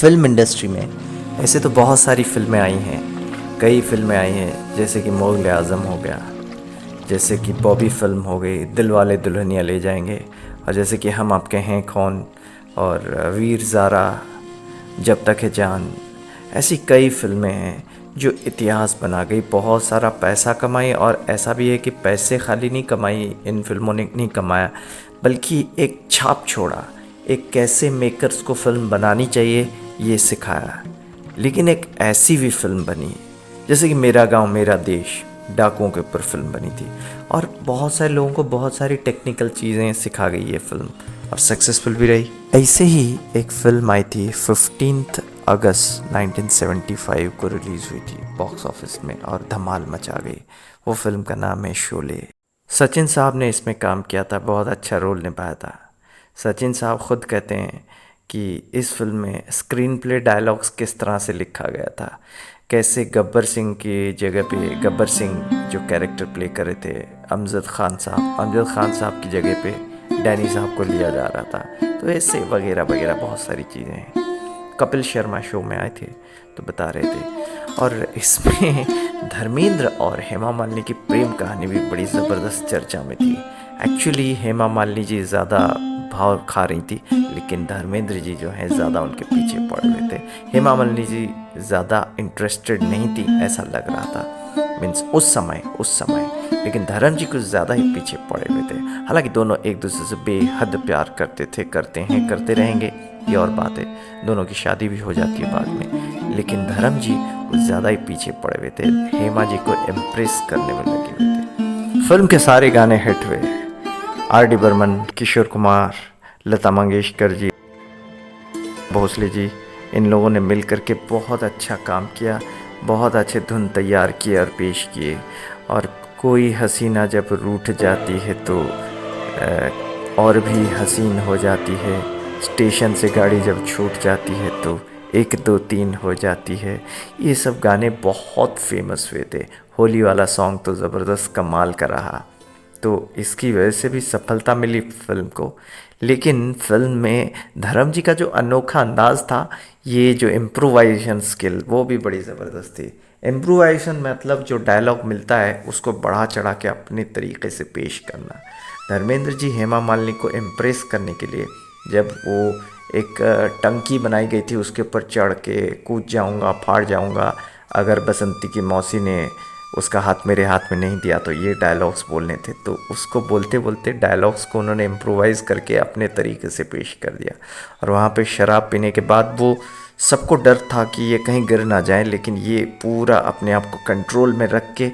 Film industry में ऐसे तो बहुत सारी फिल्में आई हैं, कई फिल्में आई हैं, जैसे कि मुग़ल आज़म हो गया, जैसे कि बॉबी फिल्म हो गई, दिलवाले दुल्हनिया ले जाएंगे, और जैसे कि हम आपके हैं कौन, और वीर ज़ारा, जब तक है जान। ऐसी कई फिल्में हैं जो इतिहास बना गई, बहुत सारा पैसा कमाई। और ऐसा भी है कि पैसे खाली नहीं कमाई, इन फिल्मों ने नहीं कमाया, बल्कि एक छाप छोड़ा, एक कैसे मेकर्स को फिल्म बनानी चाहिए ये सिखाया। लेकिन एक ऐसी भी फिल्म बनी जैसे कि मेरा गांव मेरा देश, डाकुओं के ऊपर फिल्म बनी थी, और बहुत सारे लोगों को बहुत सारी टेक्निकल चीज़ें सिखा गई ये फिल्म, और सक्सेसफुल भी रही। ऐसे ही एक फिल्म आई थी 15 अगस्त 1975 को रिलीज़ हुई थी बॉक्स ऑफिस में और धमाल मचा गई। वो फिल्म का नाम है शोले। सचिन साहब ने इसमें काम किया था, बहुत अच्छा रोल निभाया था। सचिन साहब खुद कहते हैं कि इस फिल्म में स्क्रीन प्ले डायलॉग्स किस तरह से लिखा गया था, कैसे गब्बर सिंह की जगह पे गब्बर सिंह जो कैरेक्टर प्ले कर रहे थे अमजद खान साहब की जगह पे डैनी साहब को लिया जा रहा था। तो ऐसे वगैरह वगैरह बहुत सारी चीज़ें हैं। कपिल शर्मा शो में आए थे तो बता रहे थे। और इसमें धर्मेंद्र और हेमा मालिनी की प्रेम कहानी भी बड़ी ज़बरदस्त चर्चा में थी। एक्चुअली हेमा मालिनी जी ज़्यादा भाव खा रही थी, लेकिन धर्मेंद्र जी जो हैं ज़्यादा उनके पीछे पड़ रहे थे। हेमा मालिनी जी ज़्यादा इंटरेस्टेड नहीं थी ऐसा लग रहा था, मीन्स उस समय लेकिन धर्म जी कुछ ज़्यादा ही पीछे पड़े हुए थे। हालांकि दोनों एक दूसरे से बेहद प्यार करते थे, करते हैं, करते रहेंगे, ये और बात है। दोनों की शादी भी हो जाती है बाद में, लेकिन धर्म जी कुछ ज़्यादा ही पीछे पड़े हुए थे, हेमा जी को इम्प्रेस करने में लगे हुए थे। फिल्म के सारे गाने हिट हुए। R.D. बर्मन, किशोर कुमार, लता मंगेशकर जी, भोसले जी, इन लोगों ने मिल कर के बहुत अच्छा काम किया, बहुत अच्छे धुन तैयार किए और पेश किए। और कोई हसीना जब रूठ जाती है तो और भी हसीन हो जाती है, स्टेशन से गाड़ी जब छूट जाती है तो 1 2 3 हो जाती है। ये सब गाने बहुत फेमस हुए थे। होली वाला सॉन्ग तो ज़बरदस्त कमाल का रहा, तो इसकी वजह से भी सफलता मिली फिल्म को। लेकिन फिल्म में धर्म जी का जो अनोखा अंदाज़ था, ये जो इम्प्रोवाइजेशन स्किल, वो भी बड़ी ज़बरदस्त थी। इम्प्रोवाइजेशन मतलब जो डायलॉग मिलता है उसको बढ़ा चढ़ा के अपने तरीके से पेश करना। धर्मेंद्र जी हेमा मालिनी को इम्प्रेस करने के लिए जब वो एक टंकी बनाई गई थी उसके ऊपर चढ़ के कूद जाऊंगा, फाड़ जाऊंगा अगर बसंती की मौसी ने उसका हाथ मेरे हाथ में नहीं दिया, तो ये डायलॉग्स बोलने थे। तो उसको बोलते बोलते डायलॉग्स को उन्होंने इम्प्रोवाइज़ करके अपने तरीके से पेश कर दिया। और वहाँ पे शराब पीने के बाद वो सबको डर था कि ये कहीं गिर ना जाए, लेकिन ये पूरा अपने आप को कंट्रोल में रख के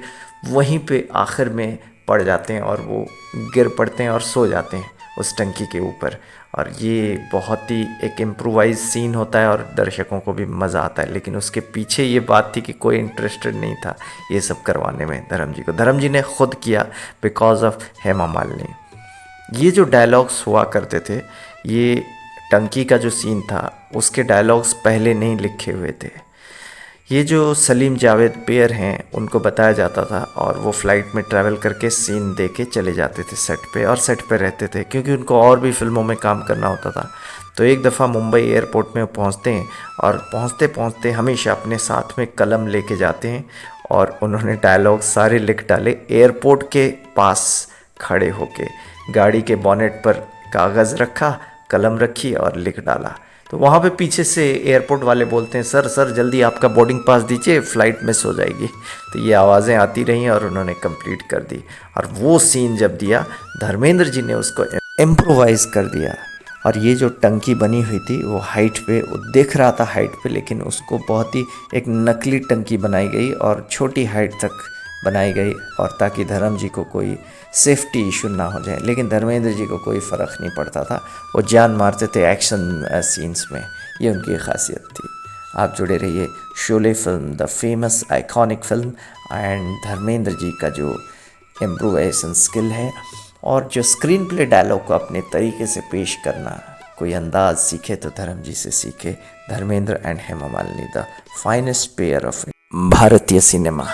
वहीं पे आखिर में पड़ जाते हैं और वो गिर पड़ते हैं और सो जाते हैं उस टंकी के ऊपर। और ये बहुत ही एक इम्प्रोवाइज सीन होता है और दर्शकों को भी मज़ा आता है। लेकिन उसके पीछे ये बात थी कि कोई इंटरेस्टेड नहीं था ये सब करवाने में धर्म जी को। धर्म जी ने खुद किया बिकॉज ऑफ हेमा मालिनी। ये जो डायलॉग्स हुआ करते थे, ये टंकी का जो सीन था उसके डायलॉग्स पहले नहीं लिखे हुए थे। ये जो सलीम जावेद पेयर हैं उनको बताया जाता था और वो फ़्लाइट में ट्रैवल करके सीन दे के चले जाते थे सेट पे, और सेट पे रहते थे क्योंकि उनको और भी फिल्मों में काम करना होता था। तो एक दफ़ा मुंबई एयरपोर्ट में पहुंचते हैं और पहुंचते पहुंचते हमेशा अपने साथ में कलम लेके जाते हैं, और उन्होंने डायलॉग सारे लिख डाले एयरपोर्ट के पास खड़े होके। गाड़ी के बॉनेट पर कागज़ रखा, कलम रखी और लिख डाला। तो वहाँ पे पीछे से एयरपोर्ट वाले बोलते हैं, सर जल्दी आपका बोर्डिंग पास दीजिए, फ़्लाइट मिस हो जाएगी। तो ये आवाज़ें आती रहीं और उन्होंने कंप्लीट कर दी। और वो सीन जब दिया, धर्मेंद्र जी ने उसको इम्प्रोवाइज़ कर दिया। और ये जो टंकी बनी हुई थी वो हाइट पे, वो दिख रहा था हाइट पे, लेकिन उसको बहुत ही एक नकली टंकी बनाई गई और छोटी हाइट तक बनाई गई, और ताकि धर्म जी को कोई सेफ्टी इशू ना हो जाए। लेकिन धर्मेंद्र जी को कोई फ़र्क नहीं पड़ता था, वो जान मारते थे एक्शन सीन्स में, ये उनकी खासियत थी। आप जुड़े रहिए Sholay film, the famous iconic film, and Dharmendra ji का जो इम्प्रोवाइजेशन स्किल है और जो स्क्रीन प्ले डायलॉग को अपने तरीके से पेश करना, कोई अंदाज सीखे तो धर्म जी से सीखे। Dharmendra and Hema Malini, the finest pair of भारतीय सिनेमा।